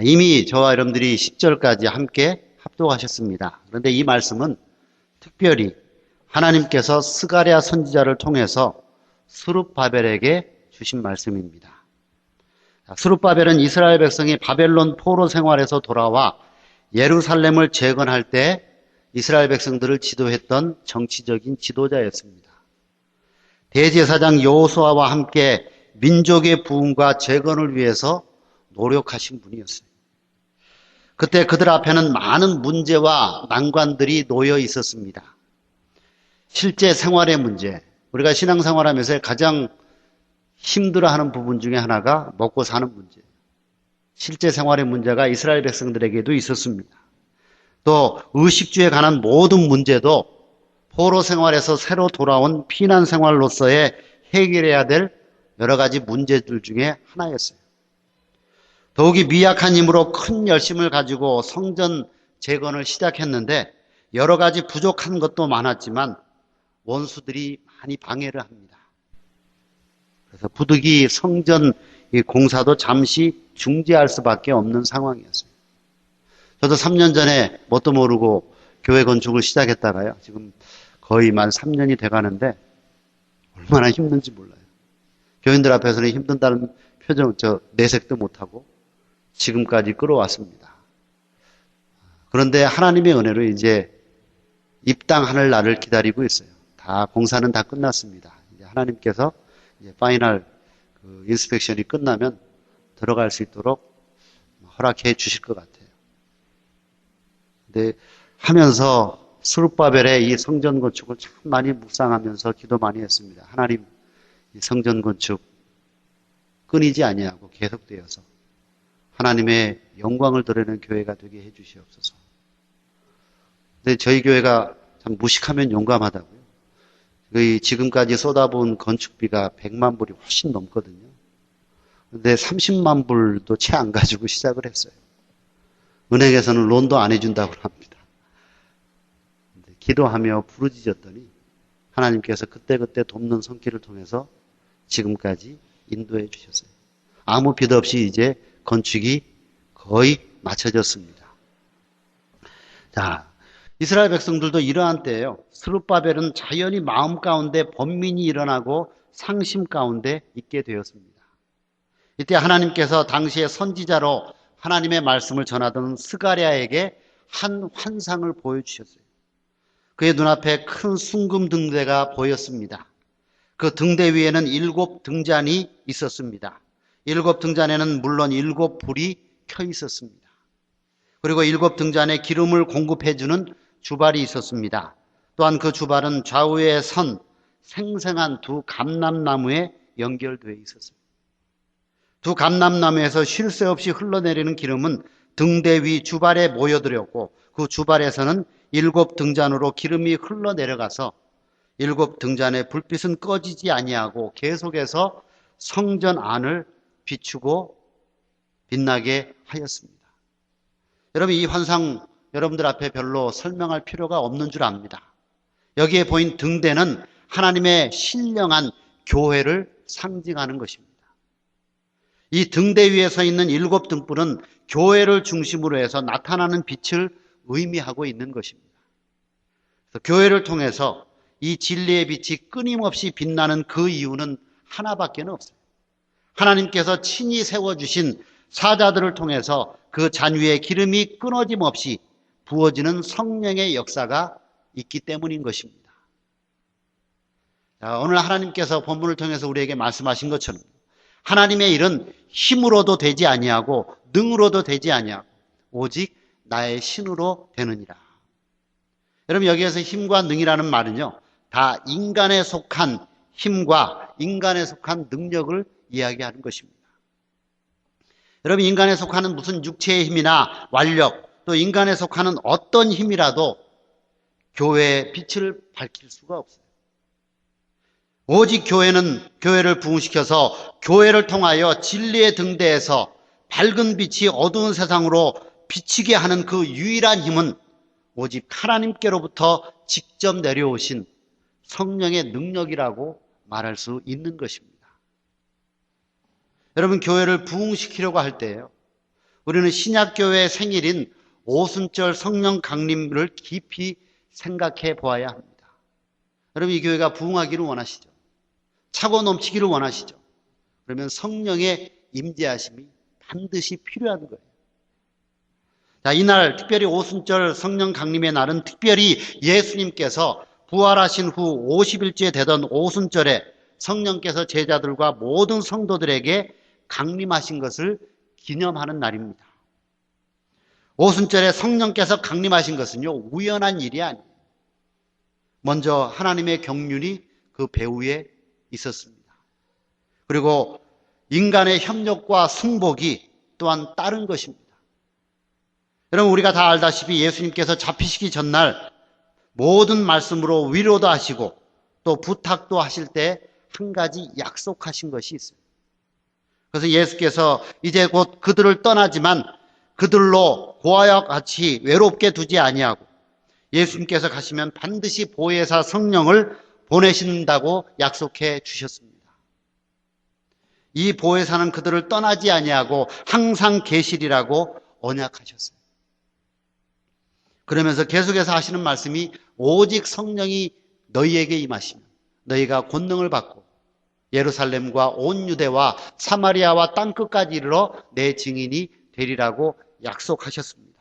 이미 저와 여러분들이 10절까지 함께 합독하셨습니다. 그런데 이 말씀은 특별히 하나님께서 스가랴 선지자를 통해서 스룹바벨에게 주신 말씀입니다. 스룹바벨은 이스라엘 백성이 바벨론 포로 생활에서 돌아와 예루살렘을 재건할 때 이스라엘 백성들을 지도했던 정치적인 지도자였습니다. 대제사장 여호수아와 함께 민족의 부흥과 재건을 위해서 노력하신 분이었어요. 그때 그들 앞에는 많은 문제와 난관들이 놓여 있었습니다. 실제 생활의 문제, 우리가 신앙생활하면서 가장 힘들어하는 부분 중에 하나가 먹고 사는 문제예요. 실제 생활의 문제가 이스라엘 백성들에게도 있었습니다. 또 의식주에 관한 모든 문제도 포로 생활에서 새로 돌아온 피난 생활로서의 해결해야 될 여러 가지 문제들 중에 하나였어요. 더욱이 미약한 힘으로 큰 열심을 가지고 성전 재건을 시작했는데 여러 가지 부족한 것도 많았지만 원수들이 많이 방해를 합니다. 그래서 부득이 성전 공사도 잠시 중지할 수밖에 없는 상황이었어요. 저도 3년 전에 뭣도 모르고 교회 건축을 시작했다가요. 지금 거의 만 3년이 돼가는데 얼마나 힘든지 몰라요. 교인들 앞에서는 힘든다는 표정, 내색도 못하고 지금까지 끌어왔습니다. 그런데 하나님의 은혜로 이제 입당하는 날을 기다리고 있어요. 다 공사는 다 끝났습니다. 이제 하나님께서 이제 파이널 인스펙션이 끝나면 들어갈 수 있도록 허락해 주실 것 같아요. 근데 하면서 스룹바벨의 이 성전 건축을 참 많이 묵상하면서 기도 많이 했습니다. 하나님, 이 성전 건축 끊이지 아니하고 계속되어서 하나님의 영광을 드러내는 교회가 되게 해 주시옵소서. 근데 저희 교회가 참 무식하면 용감하다고요. 지금까지 쏟아부은 건축비가 100만 불이 훨씬 넘거든요. 근데 30만 불도 채 안 가지고 시작을 했어요. 은행에서는 론도 안 해준다고 합니다. 기도하며 부르짖었더니 하나님께서 그때그때 돕는 손길을 통해서 지금까지 인도해 주셨어요. 아무 빚 없이 이제 건축이 거의 마쳐졌습니다. 자, 이스라엘 백성들도 이러한 때예요. 스룹바벨은 자연히 마음 가운데 번민이 일어나고 상심 가운데 있게 되었습니다. 이때 하나님께서 당시의 선지자로 하나님의 말씀을 전하던 스가랴에게 한 환상을 보여주셨어요. 그의 눈앞에 큰 순금 등대가 보였습니다. 그 등대 위에는 7 등잔이 있었습니다. 7 등잔에는 물론 7 불이 켜 있었습니다. 그리고 7 등잔에 기름을 공급해주는 주발이 있었습니다. 또한 그 주발은 좌우에 선 생생한 2 감람나무에 연결되어 있었습니다. 2 감람나무에서 쉴 새 없이 흘러내리는 기름은 등대 위 주발에 모여들었고 그 주발에서는 7 등잔으로 기름이 흘러내려가서 7 등잔의 불빛은 꺼지지 아니하고 계속해서 성전 안을 비추고 빛나게 하였습니다. 여러분, 이 환상 여러분들 앞에 별로 설명할 필요가 없는 줄 압니다. 여기에 보인 등대는 하나님의 신령한 교회를 상징하는 것입니다. 이 등대 위에 서 있는 7 등불은 교회를 중심으로 해서 나타나는 빛을 의미하고 있는 것입니다. 그래서 교회를 통해서 이 진리의 빛이 끊임없이 빛나는 그 이유는 하나밖에 없어요. 하나님께서 친히 세워주신 사자들을 통해서 그 잔위에 기름이 끊어짐 없이 부어지는 성령의 역사가 있기 때문인 것입니다. 자, 오늘 하나님께서 본문을 통해서 우리에게 말씀하신 것처럼 하나님의 일은 힘으로도 되지 아니하고 능으로도 되지 아니하고 오직 나의 신으로 되느니라. 여러분, 여기에서 힘과 능이라는 말은요, 다 인간에 속한 힘과 인간에 속한 능력을 이야기하는 것입니다. 여러분, 인간에 속하는 무슨 육체의 힘이나 완력, 또 인간에 속하는 어떤 힘이라도 교회의 빛을 밝힐 수가 없어요. 오직 교회를 부흥시켜서 교회를 통하여 진리의 등대에서 밝은 빛이 어두운 세상으로 비치게 하는 그 유일한 힘은 오직 하나님께로부터 직접 내려오신 성령의 능력이라고 말할 수 있는 것입니다. 여러분, 교회를 부흥시키려고 할 때예요, 우리는 신약교회의 생일인 오순절 성령 강림을 깊이 생각해 보아야 합니다. 여러분, 이 교회가 부흥하기를 원하시죠? 차고 넘치기를 원하시죠? 그러면 성령의 임재하심이 반드시 필요한 거예요. 자, 이날 특별히 오순절 성령 강림의 날은 특별히 예수님께서 부활하신 후 50일째 되던 오순절에 성령께서 제자들과 모든 성도들에게 강림하신 것을 기념하는 날입니다. 오순절에 성령께서 강림하신 것은요, 우연한 일이 아니에요. 먼저 하나님의 경륜이 그 배후에 있었습니다. 그리고 인간의 협력과 승복이 또한 따른 것입니다. 여러분, 우리가 다 알다시피 예수님께서 잡히시기 전날 모든 말씀으로 위로도 하시고 또 부탁도 하실 때 한 가지 약속하신 것이 있어요. 그래서 예수께서 이제 곧 그들을 떠나지만 그들로 고아와 같이 외롭게 두지 아니하고 예수님께서 가시면 반드시 보혜사 성령을 보내신다고 약속해 주셨습니다. 이 보혜사는 그들을 떠나지 아니하고 항상 계시리라고 언약하셨어요. 그러면서 계속해서 하시는 말씀이 오직 성령이 너희에게 임하시면 너희가 권능을 받고 예루살렘과 온 유대와 사마리아와 땅끝까지 이르러 내 증인이 되리라고 약속하셨습니다.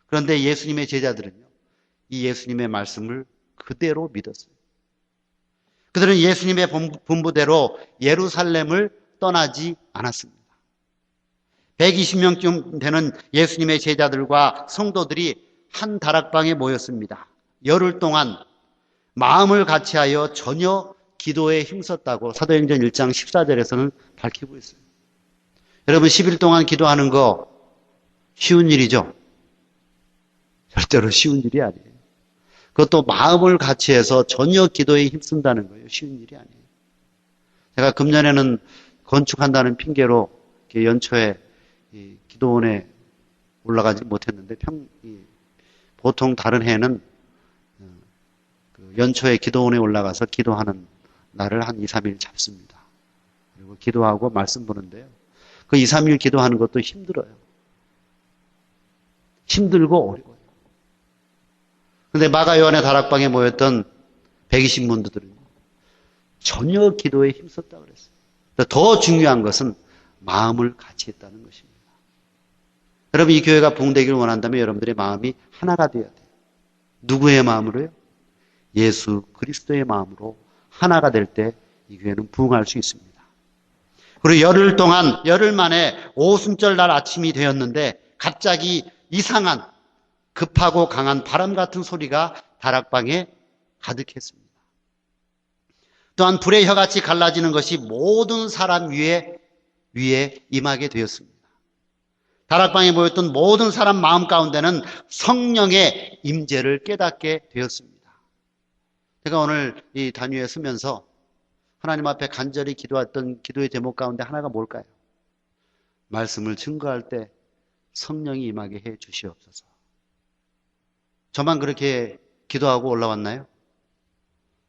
그런데 예수님의 제자들은요, 이 예수님의 말씀을 그대로 믿었어요. 그들은 예수님의 분부대로 예루살렘을 떠나지 않았습니다. 120명쯤 되는 예수님의 제자들과 성도들이 한 다락방에 모였습니다. 열흘 동안 마음을 같이하여 전혀 기도에 힘썼다고 사도행전 1장 14절에서는 밝히고 있어요. 여러분, 10일 동안 기도하는 거 쉬운 일이죠? 절대로 쉬운 일이 아니에요. 그것도 마음을 같이해서 전혀 기도에 힘쓴다는 거예요. 쉬운 일이 아니에요. 제가 금년에는 건축한다는 핑계로 연초에 기도원에 올라가지 못했는데 보통 다른 해는 연초에 기도원에 올라가서 기도하는 날을 한 2, 3일 잡습니다. 그리고 기도하고 말씀 보는데요. 그 2, 3일 기도하는 것도 힘들어요. 힘들고 어려워요. 그런데 마가 요한의 다락방에 모였던 120문도들은 전혀 기도에 힘썼다 그랬어요. 더 중요한 것은 마음을 같이 했다는 것입니다. 여러분, 이 교회가 부흥되기를 원한다면 여러분들의 마음이 하나가 되어야 돼요. 누구의 마음으로요? 예수 그리스도의 마음으로 하나가 될 때 이 교회는 부흥할 수 있습니다. 그리고 열흘 만에 오순절 날 아침이 되었는데 갑자기 이상한 급하고 강한 바람 같은 소리가 다락방에 가득했습니다. 또한 불의 혀같이 갈라지는 것이 모든 사람 위에 임하게 되었습니다. 다락방에 모였던 모든 사람 마음 가운데는 성령의 임재를 깨닫게 되었습니다. 제가 오늘 이 단위에 쓰면서 하나님 앞에 간절히 기도했던 기도의 제목 가운데 하나가 뭘까요? 말씀을 증거할 때 성령이 임하게 해 주시옵소서. 저만 그렇게 기도하고 올라왔나요?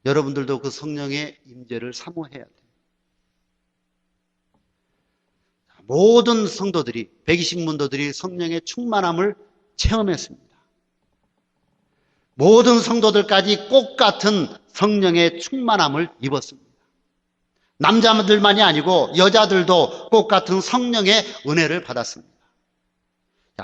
여러분들도 그 성령의 임재를 사모해야 돼요. 모든 성도들이 120문도들이 성령의 충만함을 체험했습니다. 모든 성도들까지 똑같은 성령의 충만함을 입었습니다. 남자들만이 아니고 여자들도 똑같은 성령의 은혜를 받았습니다.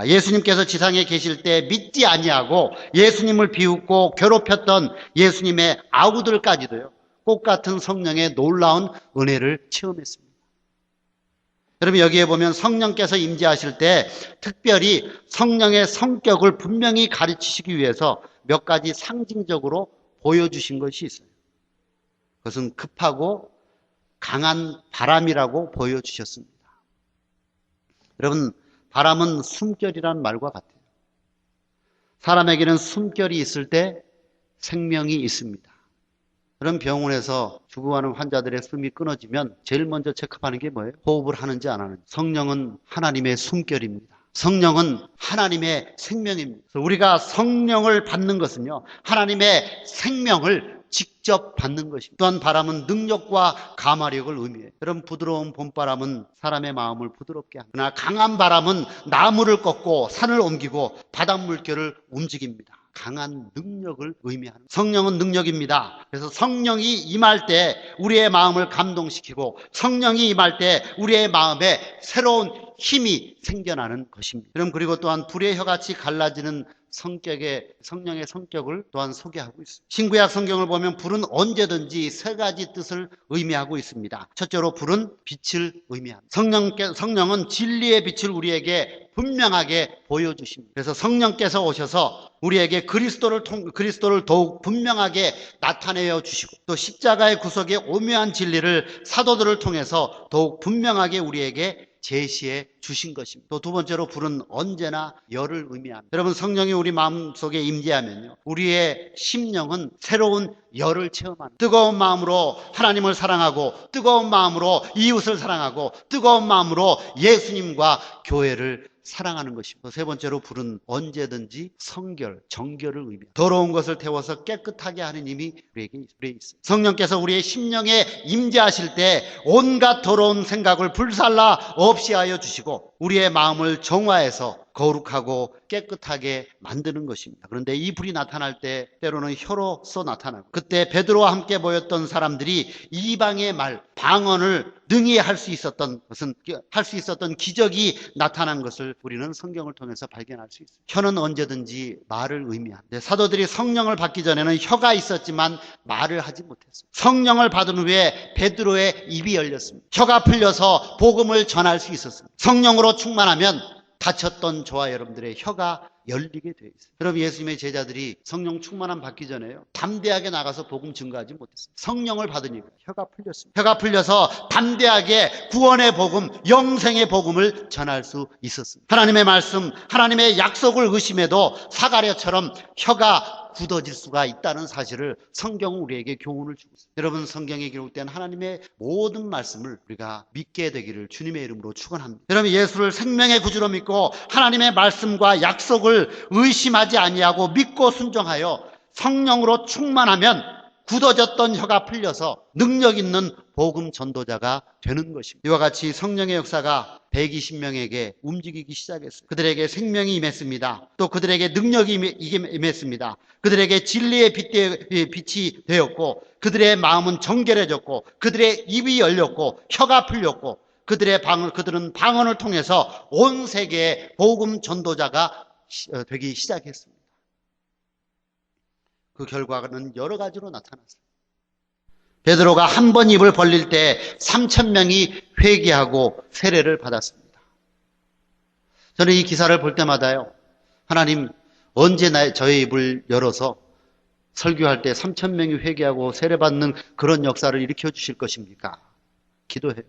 예수님께서 지상에 계실 때 믿지 아니하고 예수님을 비웃고 괴롭혔던 예수님의 아우들까지도요, 똑같은 성령의 놀라운 은혜를 체험했습니다. 여러분, 여기에 보면 성령께서 임재하실 때 특별히 성령의 성격을 분명히 가르치시기 위해서 몇 가지 상징적으로 보여주신 것이 있어요. 그것은 급하고 강한 바람이라고 보여주셨습니다. 여러분, 바람은 숨결이라는 말과 같아요. 사람에게는 숨결이 있을 때 생명이 있습니다. 그런 병원에서 죽어가는 환자들의 숨이 끊어지면 제일 먼저 체크하는 게 뭐예요? 호흡을 하는지 안 하는지. 성령은 하나님의 숨결입니다. 성령은 하나님의 생명입니다. 그래서 우리가 성령을 받는 것은요, 하나님의 생명을 직접 받는 것입니다. 또한 바람은 능력과 가마력을 의미해요. 여러분, 부드러운 봄바람은 사람의 마음을 부드럽게 합니다. 그러나 강한 바람은 나무를 꺾고 산을 옮기고 바닷물결을 움직입니다. 강한 능력을 의미하는, 성령은 능력입니다. 그래서 성령이 임할 때 우리의 마음을 감동시키고 성령이 임할 때 우리의 마음에 새로운 힘이 생겨나는 것입니다. 그리고 또한 불의 혀같이 갈라지는 성령의 성격을 또한 소개하고 있습니다. 신구약 성경을 보면 불은 언제든지 세 가지 뜻을 의미하고 있습니다. 첫째로 불은 빛을 의미합니다. 성령은 진리의 빛을 우리에게 분명하게 보여주십니다. 그래서 성령께서 오셔서 우리에게 그리스도를 더욱 분명하게 나타내어 주시고, 또 십자가의 구속의 오묘한 진리를 사도들을 통해서 더욱 분명하게 우리에게 제시해 주신 것입니다. 또 두 번째로 불은 언제나 열을 의미합니다. 여러분, 성령이 우리 마음속에 임재하면요, 우리의 심령은 새로운 열을 체험합니다. 뜨거운 마음으로 하나님을 사랑하고, 뜨거운 마음으로 이웃을 사랑하고, 뜨거운 마음으로 예수님과 교회를 사랑하는 것입니다. 세 번째로 불은 언제든지 정결을 의미합니다. 더러운 것을 태워서 깨끗하게 하는 힘이 우리에게 있습니다. 성령께서 우리의 심령에 임재하실 때 온갖 더러운 생각을 불살라 없이 하여 주시고 우리의 마음을 정화해서 거룩하고 깨끗하게 만드는 것입니다. 그런데 이 불이 나타날 때 때로는 혀로서 나타나고, 그때 베드로와 함께 모였던 사람들이 이방의 말, 방언을 능히 할 수 있었던 기적이 나타난 것을 우리는 성경을 통해서 발견할 수 있습니다. 혀는 언제든지 말을 의미합니다. 사도들이 성령을 받기 전에는 혀가 있었지만 말을 하지 못했습니다. 성령을 받은 후에 베드로의 입이 열렸습니다. 혀가 풀려서 복음을 전할 수 있었습니다. 성령으로 충만하면 다쳤던 저와 여러분들의 혀가 열리게 되어 있어요. 여러분, 예수님의 제자들이 성령 충만함 받기 전에요, 담대하게 나가서 복음 증거하지 못했어요. 성령을 받으니까 혀가 풀렸습니다. 혀가 풀려서 담대하게 구원의 복음, 영생의 복음을 전할 수 있었습니다. 하나님의 말씀, 하나님의 약속을 의심해도 사가랴처럼 혀가 굳어질 수가 있다는 사실을 성경은 우리에게 교훈을 주고 있습니다. 여러분, 성경에 기록된 하나님의 모든 말씀을 우리가 믿게 되기를 주님의 이름으로 축원합니다. 여러분, 예수를 생명의 구주로 믿고 하나님의 말씀과 약속을 의심하지 아니하고 믿고 순종하여 성령으로 충만하면 굳어졌던 혀가 풀려서 능력 있는 복음 전도자가 되는 것입니다. 이와 같이 성령의 역사가 120명에게 움직이기 시작했습니다. 그들에게 생명이 임했습니다. 또 그들에게 능력이 임했습니다. 그들에게 진리의 빛이 되었고, 그들의 마음은 정결해졌고, 그들의 입이 열렸고, 혀가 풀렸고, 그들은 방언을 통해서 온 세계의 복음 전도자가 되기 시작했습니다. 그 결과는 여러 가지로 나타났습니다. 베드로가 한 번 입을 벌릴 때 3,000명이 회개하고 세례를 받았습니다. 저는 이 기사를 볼 때마다요, 하나님 언제 저의 입을 열어서 설교할 때 3,000명이 회개하고 세례받는 그런 역사를 일으켜 주실 것입니까? 기도해요.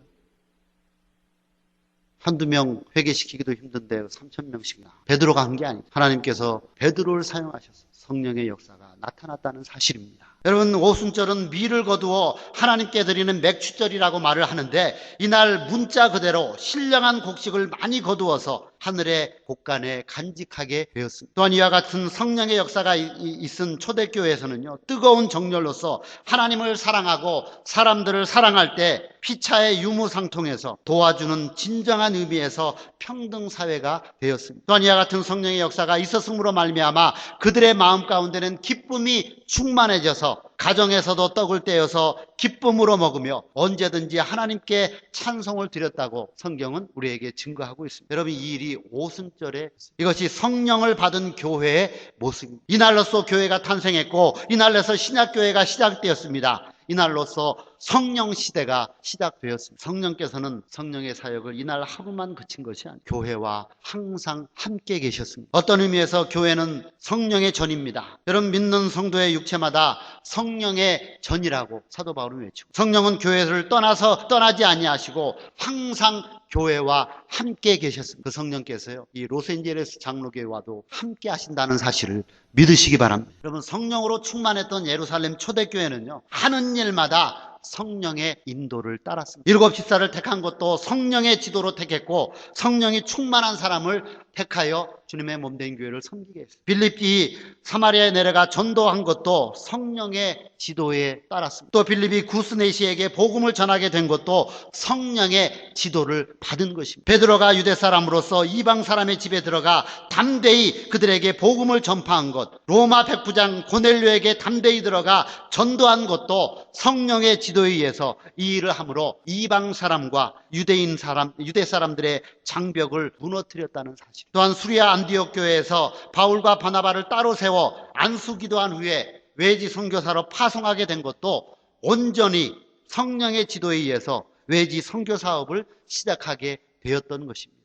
한두 명 회개시키기도 힘든데 3,000명씩이나. 베드로가 한 게 아니죠. 하나님께서 베드로를 사용하셔서 성령의 역사가 나타났다는 사실입니다. 여러분, 오순절은 밀을 거두어 하나님께 드리는 맥추절이라고 말을 하는데, 이날 문자 그대로 신령한 곡식을 많이 거두어서 하늘의 곳간에 간직하게 되었습니다. 또한 이와 같은 성령의 역사가 있은 초대교회에서는요, 뜨거운 정열로서 하나님을 사랑하고 사람들을 사랑할 때 피차의 유무상통해서 도와주는 진정한 의미에서 평등사회가 되었습니다. 또한 이와 같은 성령의 역사가 있었으므로 말미암아 그들의 마음 가운데는 기쁨이 충만해져서 가정에서도 떡을 떼어서 기쁨으로 먹으며 언제든지 하나님께 찬송을 드렸다고 성경은 우리에게 증거하고 있습니다. 여러분, 이 일이 오순절에 이것이 성령을 받은 교회의 모습입니다. 이날로서 교회가 탄생했고 이날로서 신약교회가 시작되었습니다. 이날로서 성령 시대가 시작되었습니다. 성령께서는 성령의 사역을 이날 하루만 그친 것이 아니고 교회와 항상 함께 계셨습니다. 어떤 의미에서 교회는 성령의 전입니다. 여러분, 믿는 성도의 육체마다 성령의 전이라고 사도 바울은 외치고, 성령은 교회를 떠나지 아니하시고 항상 교회와 함께 계셨습니다. 그 성령께서요, 이 로스앤젤레스 장로교회와도 함께 하신다는 사실을 믿으시기 바랍니다. 여러분, 성령으로 충만했던 예루살렘 초대교회는요, 하는 일마다 성령의 인도를 따랐습니다. 7집사를 택한 것도 성령의 지도로 택했고 성령이 충만한 사람을 택하여 주님의 몸된 교회를 섬기게 했어요. 빌립이 사마리아에 내려가 전도한 것도 성령의 지도에 따랐습니다. 또 빌립이 구스네시에게 복음을 전하게 된 것도 성령의 지도를 받은 것입니다. 베드로가 유대 사람으로서 이방 사람의 집에 들어가 담대히 그들에게 복음을 전파한 것, 로마 백부장 고넬료에게 담대히 들어가 전도한 것도 성령의 지도에 의해서 이 일을 함으로 이방 사람과 유대 사람들의 장벽을 무너뜨렸다는 사실. 또한 수리아 안디옥 교회에서 바울과 바나바를 따로 세워 안수 기도한 후에 외지 선교사로 파송하게 된 것도 온전히 성령의 지도에 의해서 외지 선교 사업을 시작하게 되었던 것입니다.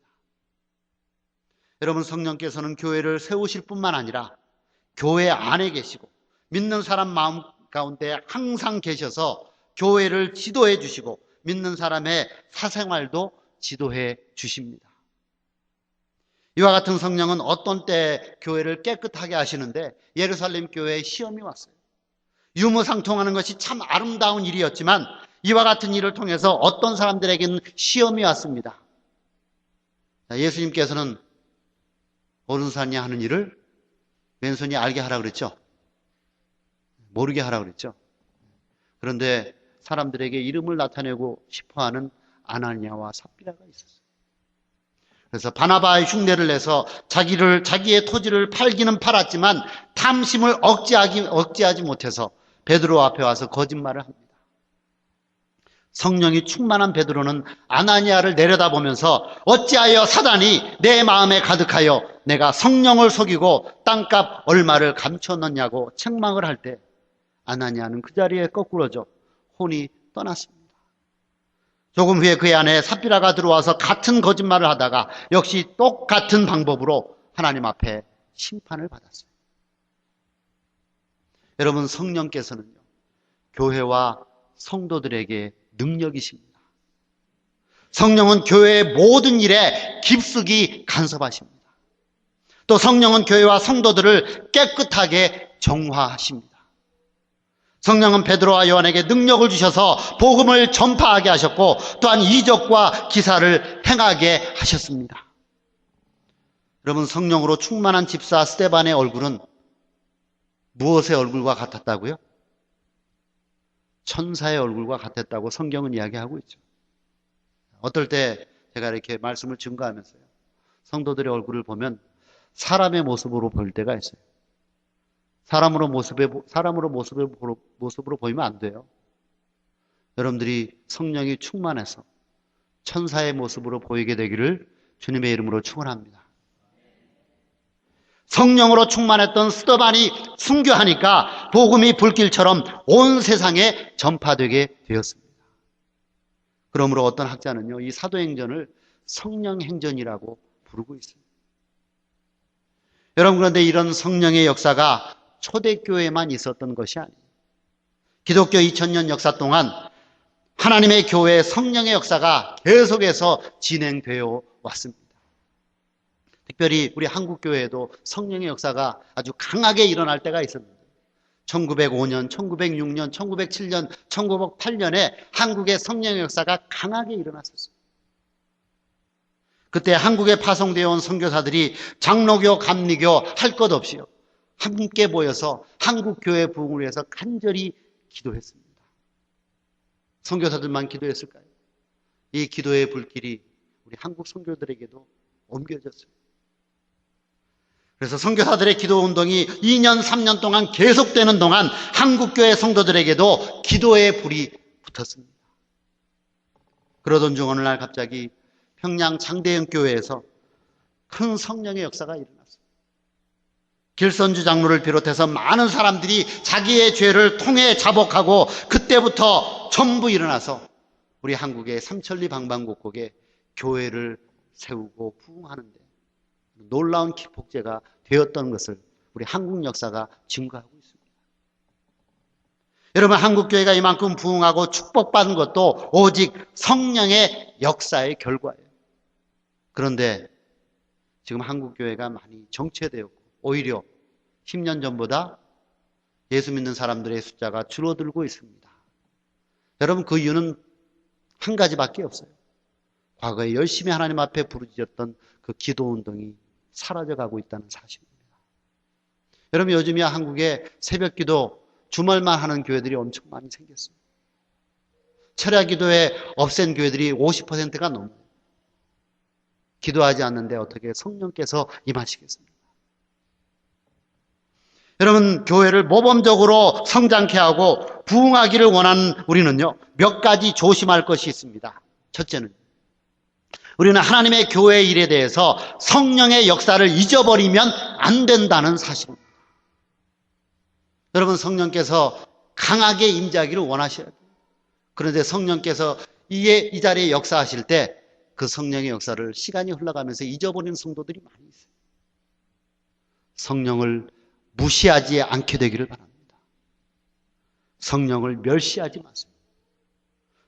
여러분, 성령께서는 교회를 세우실 뿐만 아니라 교회 안에 계시고 믿는 사람 마음 가운데 항상 계셔서 교회를 지도해 주시고 믿는 사람의 사생활도 지도해 주십니다. 이와 같은 성령은 어떤 때 교회를 깨끗하게 하시는데 예루살렘 교회에 시험이 왔어요. 유무상통하는 것이 참 아름다운 일이었지만 이와 같은 일을 통해서 어떤 사람들에게는 시험이 왔습니다. 예수님께서는 오른손이 하는 일을 왼손이 알게 하라 그랬죠. 모르게 하라 그랬죠. 그런데 사람들에게 이름을 나타내고 싶어하는 아나니아와 삽비라가 있었어요. 그래서 바나바의 흉내를 내서 자기의 토지를 팔기는 팔았지만 탐심을 억제하지 못해서 베드로 앞에 와서 거짓말을 합니다. 성령이 충만한 베드로는 아나니아를 내려다보면서 어찌하여 사단이 내 마음에 가득하여 내가 성령을 속이고 땅값 얼마를 감춰넣냐고 책망을 할 때 아나니아는 그 자리에 거꾸러져 혼이 떠났습니다. 조금 후에 그의 아내 삽비라가 들어와서 같은 거짓말을 하다가 역시 똑같은 방법으로 하나님 앞에 심판을 받았어요. 여러분, 성령께서는요, 교회와 성도들에게 능력이십니다. 성령은 교회의 모든 일에 깊숙이 간섭하십니다. 또 성령은 교회와 성도들을 깨끗하게 정화하십니다. 성령은 베드로와 요한에게 능력을 주셔서 복음을 전파하게 하셨고 또한 이적과 기사를 행하게 하셨습니다. 여러분, 성령으로 충만한 집사 스데반의 얼굴은 무엇의 얼굴과 같았다고요? 천사의 얼굴과 같았다고 성경은 이야기하고 있죠. 어떨 때 제가 이렇게 말씀을 증거하면서요, 성도들의 얼굴을 보면 사람의 모습으로 보일 때가 있어요. 사람으로 모습으로 보이면 안 돼요. 여러분들이 성령이 충만해서 천사의 모습으로 보이게 되기를 주님의 이름으로 축원합니다. 성령으로 충만했던 스데반이 순교하니까 복음이 불길처럼 온 세상에 전파되게 되었습니다. 그러므로 어떤 학자는요, 이 사도행전을 성령행전이라고 부르고 있습니다. 여러분, 그런데 이런 성령의 역사가 초대교회만 있었던 것이 아니에요. 기독교 2000년 역사 동안 하나님의 교회의 성령의 역사가 계속해서 진행되어 왔습니다. 특별히 우리 한국교회에도 성령의 역사가 아주 강하게 일어날 때가 있었는데 1905년, 1906년, 1907년, 1908년에 한국의 성령의 역사가 강하게 일어났었어요. 그때 한국에 파송되어 온 선교사들이 장로교, 감리교 할 것 없이요, 함께 모여서 한국교회 부흥을 위해서 간절히 기도했습니다. 선교사들만 기도했을까요? 이 기도의 불길이 우리 한국 선교들에게도 옮겨졌어요. 그래서 선교사들의 기도 운동이 2년, 3년 동안 계속되는 동안 한국교회 성도들에게도 기도의 불이 붙었습니다. 그러던 중 어느 날 갑자기 평양 장대영 교회에서 큰 성령의 역사가 일어났어요. 길선주 장로를 비롯해서 많은 사람들이 자기의 죄를 통해 자복하고 그때부터 전부 일어나서 우리 한국의 삼천리 방방곡곡에 교회를 세우고 부흥하는데 놀라운 기폭제가 되었던 것을 우리 한국 역사가 증거하고 있습니다. 여러분, 한국교회가 이만큼 부흥하고 축복받은 것도 오직 성령의 역사의 결과예요. 그런데 지금 한국교회가 많이 정체되었고 오히려 10년 전보다 예수 믿는 사람들의 숫자가 줄어들고 있습니다. 여러분, 그 이유는 한 가지밖에 없어요. 과거에 열심히 하나님 앞에 부르짖었던 그 기도 운동이 사라져가고 있다는 사실입니다. 여러분, 요즘이야 한국에 새벽기도 주말만 하는 교회들이 엄청 많이 생겼습니다. 철야기도에 없앤 교회들이 50%가 넘어요. 기도하지 않는데 어떻게 성령께서 임하시겠습니까? 여러분, 교회를 모범적으로 성장케 하고 부흥하기를 원하는 우리는요, 몇 가지 조심할 것이 있습니다. 첫째는 우리는 하나님의 교회 일에 대해서 성령의 역사를 잊어버리면 안 된다는 사실입니다. 여러분, 성령께서 강하게 임재하기를 원하셔야 돼요. 그런데 성령께서 이 자리에 역사하실 때 그 성령의 역사를 시간이 흘러가면서 잊어버리는 성도들이 많이 있어요. 성령을 무시하지 않게 되기를 바랍니다. 성령을 멸시하지 마세요.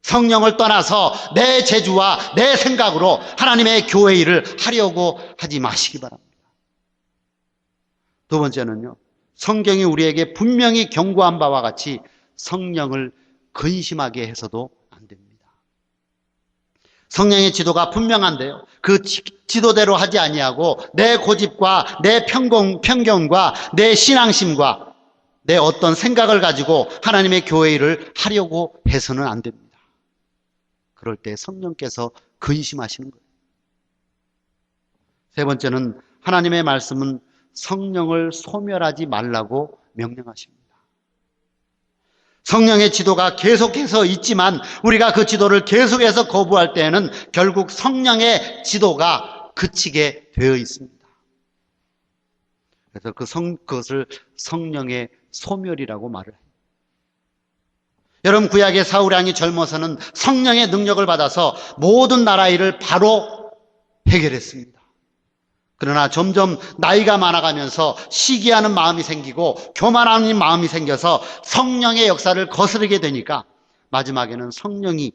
성령을 떠나서 내 재주와 내 생각으로 하나님의 교회 일을 하려고 하지 마시기 바랍니다. 두 번째는요, 성경이 우리에게 분명히 경고한 바와 같이 성령을 근심하게 해서도 안 됩니다. 성령의 지도가 분명한데요, 그 지도대로 하지 아니하고 내 고집과 내 편견과 내 신앙심과 내 어떤 생각을 가지고 하나님의 교회 일을 하려고 해서는 안 됩니다. 그럴 때 성령께서 근심하시는 거예요. 세 번째는 하나님의 말씀은 성령을 소멸하지 말라고 명령하십니다. 성령의 지도가 계속해서 있지만 우리가 그 지도를 계속해서 거부할 때에는 결국 성령의 지도가 그치게 되어 있습니다. 그래서 그것을 성령의 소멸이라고 말을 해요. 여러분, 구약의 사울 왕이 젊어서는 성령의 능력을 받아서 모든 나라 일을 바로 해결했습니다. 그러나 점점 나이가 많아가면서 시기하는 마음이 생기고 교만하는 마음이 생겨서 성령의 역사를 거스르게 되니까 마지막에는 성령이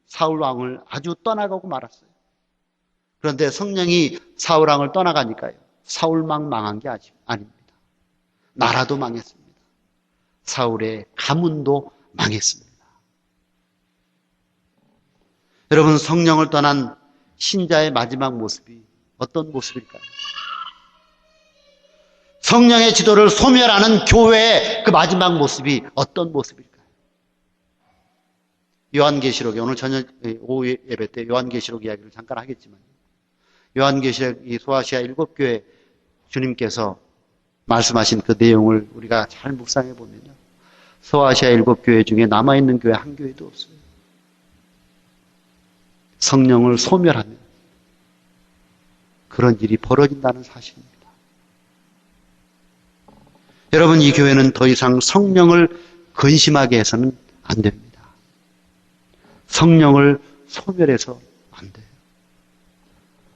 사울 왕을 아주 떠나가고 말았어요. 그런데 성령이 사울 왕을 떠나가니까요, 사울만 망한 게 아닙니다. 나라도 망했습니다. 사울의 가문도 망했습니다. 여러분, 성령을 떠난 신자의 마지막 모습이 어떤 모습일까요? 성령의 지도를 소멸하는 교회의 그 마지막 모습이 어떤 모습일까요? 요한계시록에, 오늘 저녁 오후 예배 때 요한계시록 이야기를 잠깐 하겠지만, 요한계시록 이 소아시아 7교회 주님께서 말씀하신 그 내용을 우리가 잘 묵상해 보면요, 소아시아 7교회 중에 남아있는 교회 한 교회도 없어요. 성령을 소멸하면 그런 일이 벌어진다는 사실입니다. 여러분, 이 교회는 더 이상 성령을 근심하게 해서는 안 됩니다. 성령을 소멸해서 안 돼요.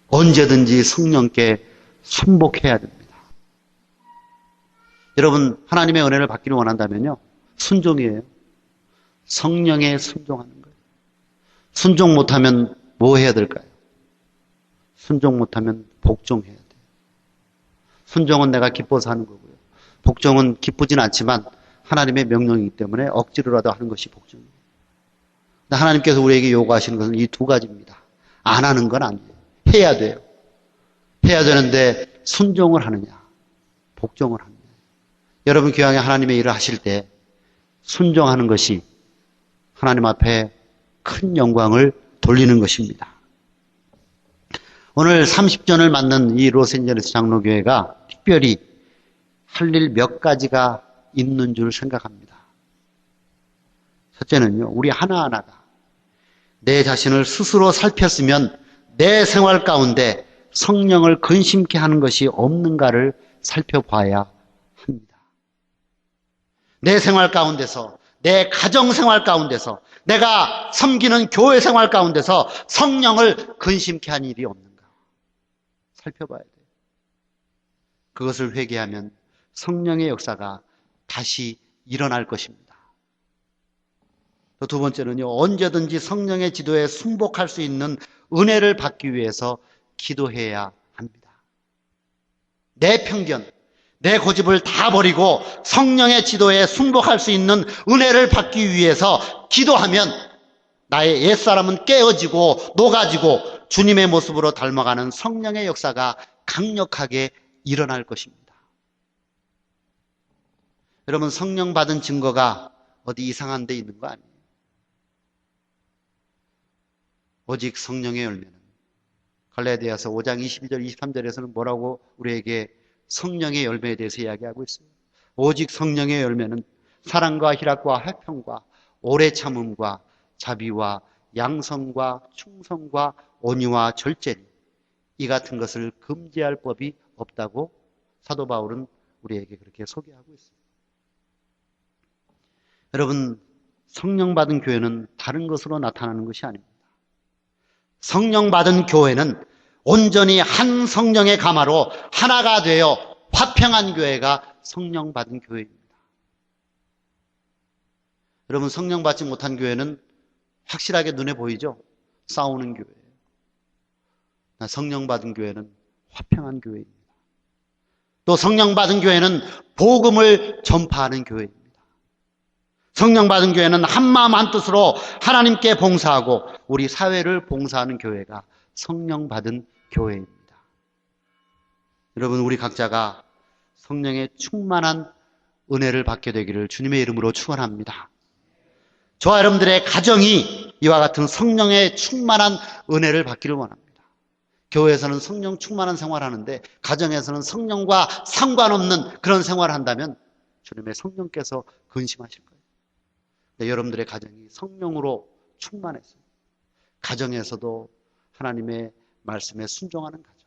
언제든지 성령께 순복해야 됩니다. 여러분, 하나님의 은혜를 받기를 원한다면요, 순종이에요. 성령에 순종하는 거예요. 순종 못하면 뭐 해야 될까요? 순종 못하면 복종해야 돼요. 순종은 내가 기뻐서 하는 거고요, 복종은 기쁘진 않지만 하나님의 명령이기 때문에 억지로라도 하는 것이 복종이에요. 근데 하나님께서 우리에게 요구하시는 것은 이 두 가지입니다. 안 하는 건 아니에요. 해야 돼요. 해야 되는데 순종을 하느냐, 복종을 하느냐. 여러분, 교양에 하나님의 일을 하실 때 순종하는 것이 하나님 앞에 큰 영광을 돌리는 것입니다. 오늘 30전을 맞는 이 로스앤젤레스 장로교회가 특별히 할 일 몇 가지가 있는 줄 생각합니다. 첫째는요, 우리 하나하나가 내 자신을 스스로 살폈으면 내 생활 가운데 성령을 근심케 하는 것이 없는가를 살펴봐야 합니다. 내 생활 가운데서, 내 가정 생활 가운데서, 내가 섬기는 교회 생활 가운데서 성령을 근심케 한 일이 없는가 살펴봐야 돼요. 그것을 회개하면 성령의 역사가 다시 일어날 것입니다. 또 두 번째는요, 언제든지 성령의 지도에 순복할 수 있는 은혜를 받기 위해서 기도해야 합니다. 내 편견, 내 고집을 다 버리고 성령의 지도에 순복할 수 있는 은혜를 받기 위해서 기도하면 나의 옛사람은 깨어지고 녹아지고 주님의 모습으로 닮아가는 성령의 역사가 강력하게 일어날 것입니다. 여러분, 성령 받은 증거가 어디 이상한 데 있는 거 아니에요. 오직 성령의 열매는, 갈라디아서 5장 22절 23절에서는 뭐라고 우리에게 성령의 열매에 대해서 이야기하고 있어요. 오직 성령의 열매는 사랑과 희락과 화평과 오래 참음과 자비와 양선과 충성과 온유와 절제니 이 같은 것을 금지할 법이 없다고 사도 바울은 우리에게 그렇게 소개하고 있습니다. 여러분, 성령 받은 교회는 다른 것으로 나타나는 것이 아닙니다. 성령 받은 교회는 온전히 한 성령의 가마로 하나가 되어 화평한 교회가 성령 받은 교회입니다. 여러분, 성령 받지 못한 교회는 확실하게 눈에 보이죠? 싸우는 교회예요. 성령 받은 교회는 화평한 교회입니다. 또 성령 받은 교회는 복음을 전파하는 교회입니다. 성령 받은 교회는 한마음 한뜻으로 하나님께 봉사하고 우리 사회를 봉사하는 교회가 성령 받은 교회입니다. 여러분, 우리 각자가 성령의 충만한 은혜를 받게 되기를 주님의 이름으로 축원합니다. 저와 여러분들의 가정이 이와 같은 성령의 충만한 은혜를 받기를 원합니다. 교회에서는 성령 충만한 생활하는데 가정에서는 성령과 상관없는 그런 생활을 한다면 주님의 성령께서 근심하실 거예요. 네, 여러분들의 가정이 성령으로 충만했어요. 가정에서도 하나님의 말씀에 순종하는 가정.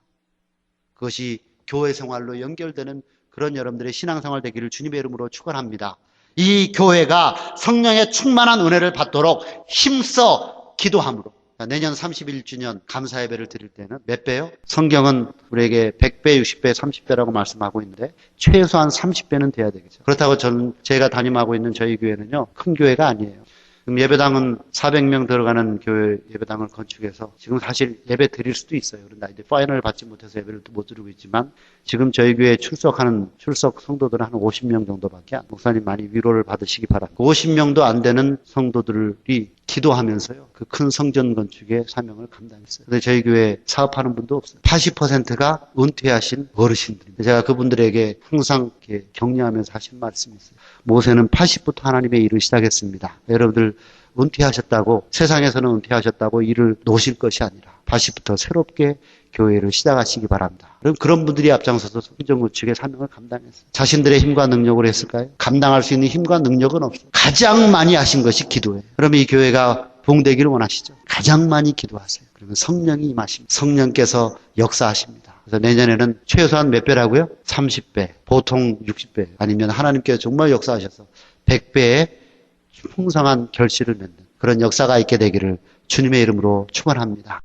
그것이 교회 생활로 연결되는 그런 여러분들의 신앙생활 되기를 주님의 이름으로 축원합니다. 이 교회가 성령의 충만한 은혜를 받도록 힘써 기도함으로 내년 31주년 감사 예배를 드릴 때는 몇 배요? 성경은 우리에게 100배, 60배, 30배라고 말씀하고 있는데 최소한 30배는 돼야 되겠죠. 그렇다고 제가 담임하고 있는 저희 교회는요, 큰 교회가 아니에요. 지금 예배당은 400명 들어가는 교회 예배당을 건축해서 지금 사실 예배 드릴 수도 있어요. 그런데 이제 파이널을 받지 못해서 예배를 못 드리고 있지만 지금 저희 교회에 출석 성도들은 한 50명 정도밖에 안. 목사님 많이 위로를 받으시기 바랍니다. 50명도 안 되는 성도들이 기도하면서요, 그 큰 성전 건축의 사명을 감당했어요. 근데 저희 교회에 사업하는 분도 없어요. 80%가 은퇴하신 어르신들입니다. 제가 그분들에게 항상 이렇게 격려하면서 하신 말씀이 있어요. 모세는 80부터 하나님의 일을 시작했습니다. 여러분들 은퇴하셨다고, 세상에서는 은퇴하셨다고 일을 놓으실 것이 아니라 80부터 새롭게 교회를 시작하시기 바랍니다. 그럼 그런 분들이 앞장서서 성전 건축의 사명을 감당했어요. 자신들의 힘과 능력으로 했을까요? 감당할 수 있는 힘과 능력은 없어요. 가장 많이 하신 것이 기도예요. 그러면 이 교회가 부흥되기를 원하시죠? 가장 많이 기도하세요. 그러면 성령이 임하십니다. 성령께서 역사하십니다. 그래서 내년에는 최소한 몇 배라고요? 30배, 보통 60배, 아니면 하나님께서 정말 역사하셔서 100배의 풍성한 결실을 맺는 그런 역사가 있게 되기를 주님의 이름으로 축원합니다.